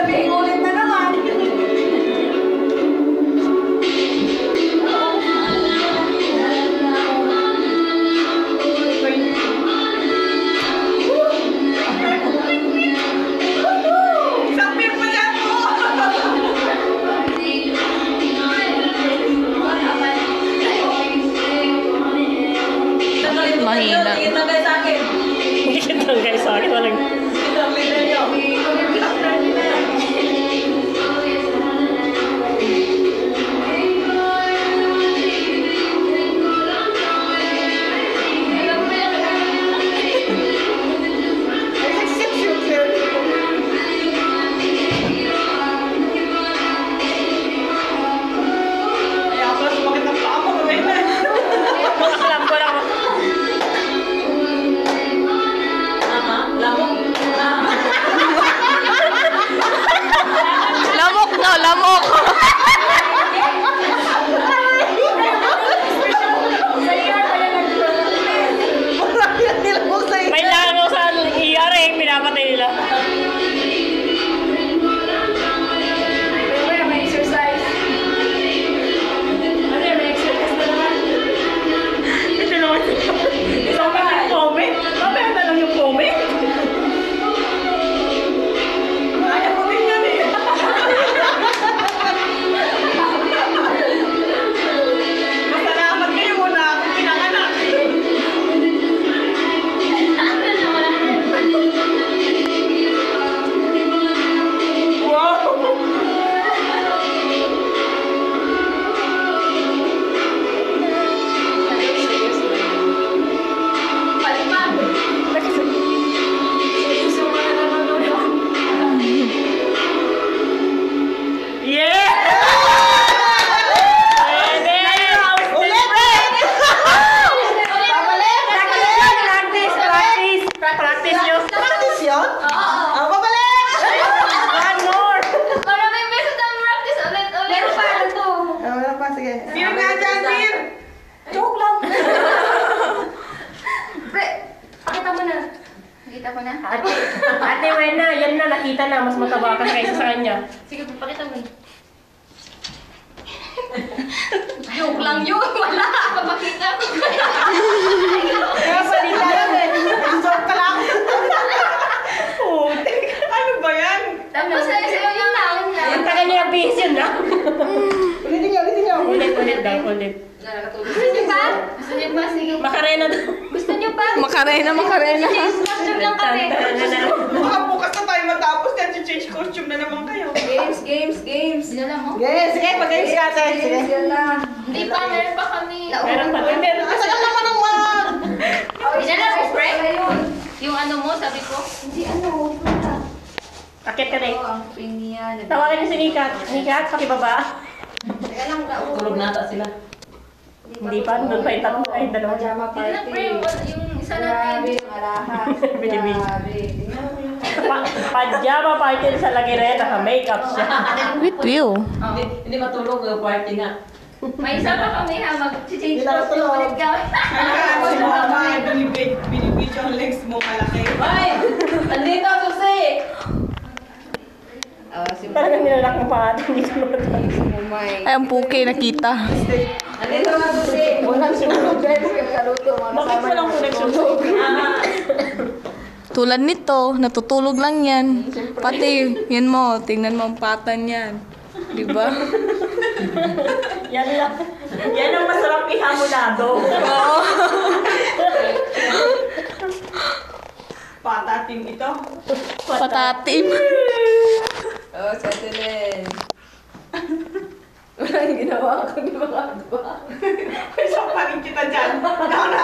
sasabihin ulit na naman. Mahina. Kitagay sa akin. Kitagay sa akin. Walang... Lamok! May lamok sa iyaring, pinapatay nila. May exercise. Ano yan, may exercise na naman? Ito naman. Isang pa yung comment. Mamaya na lang yung comment. Ayaw mo din yan eh. Masalamat kayo muna akong pinanganak. Yeah! Practice nyo. Practice yun? Oo. Babalik! One more. Maraming beses na practice ulit. Meron pa ano to? Wala pa, sige. Fear nga dyan, fear! Joke lang. Pre, pakita mo na. Nakita ko na. Ate Wena, yan na, nakita na. Mas mataba ka kaysa sa kanya. Sige, pakita mo. Joke lang yun. Wala. Papakita ko. Kaya salita yan eh. Joke ka lang. Putik. Ano ba yan? Tapos sa'yo yung lang. Ang tagal niya yung bihis yun na. Ulitin niyo. Ulit daw, ulit. Gusto niyo ba? Gusto niyo ba? Sige. Makarena daw. Gusto niyo ba? Makarena. Costume lang kami. Baka bukas na tayo matapos kasi change costume na naman kayo. Games. Dinala mo? Yes, sige, pag-games ka ate. Sige. Hindi pa, meron pa kami. Meron pa din. Meron kasi ka naman ng mga... Dinala mo, pre? Yung ano mo, sabi ko? Hindi ano. Akit ka rin. Ang pingiyan. Tawagan niyo si Nikat. Nikat, pakibaba. Teka lang, Tulog nata sila. Hindi pa, doon pa yung tatlo. Ay, dalawa. Hindi na, pre. Yung isa natin. Binibig. Pajama party sa lagi rin. Naka-makeup siya. With view. Hindi matulog, party nga. May isa pa kami ha, mag-change Hindi na costume natulog. ulit kami. Si mama, binibidyo ang legs mo malaki. Ay! Andito, Susi! Talagang nilalak mo pa ata. Hindi ko naman. Ay, ang puki nakita. Andito nga, Susi! Bakit walang connection? Tulad nito, natutulog lang yan. Pati, yan mo, tingnan mo ang patan yan. Diba? Yan lang. Yan ang masarap ihamonado. Oo. Patatim ito. Patatim. Oo, sa Len. Walang ginawa ko, di ba? Isang pa rin kita dyan. Ikaw na